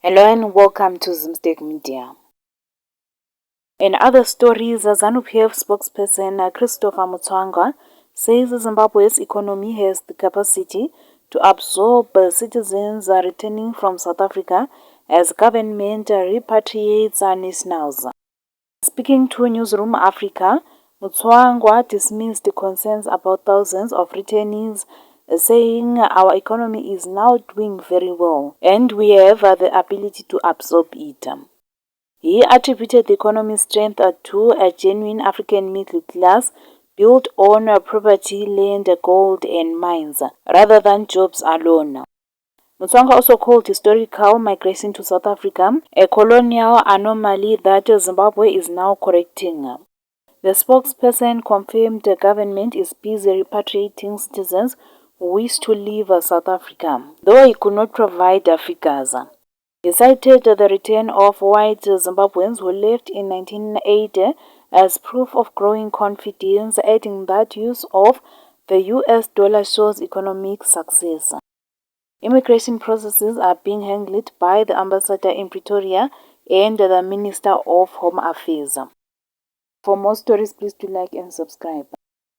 Hello and welcome to Zimstek Media. In other stories, ZANU-PF spokesperson Christopher Mutsvangwa says Zimbabwe's economy has the capacity to absorb citizens returning from South Africa as government repatriates nationals. Speaking to Newsroom Africa, Mutsvangwa dismissed concerns about thousands of returnees, saying our economy is now doing very well and we have the ability to absorb it. He attributed the economy's strength to a genuine African middle class built on property, land, gold and mines, rather than jobs alone. Mutsvangwa also called historical migration to South Africa a colonial anomaly that Zimbabwe is now correcting. The spokesperson confirmed the government is busy repatriating citizens who wish to leave South Africa, though he could not provide figures. He cited the return of white Zimbabweans who left in 1980 as proof of growing confidence, adding that use of the US dollar shows economic success. Immigration processes are being handled by the ambassador in Pretoria and the Minister of Home Affairs. For more stories, please do like and subscribe.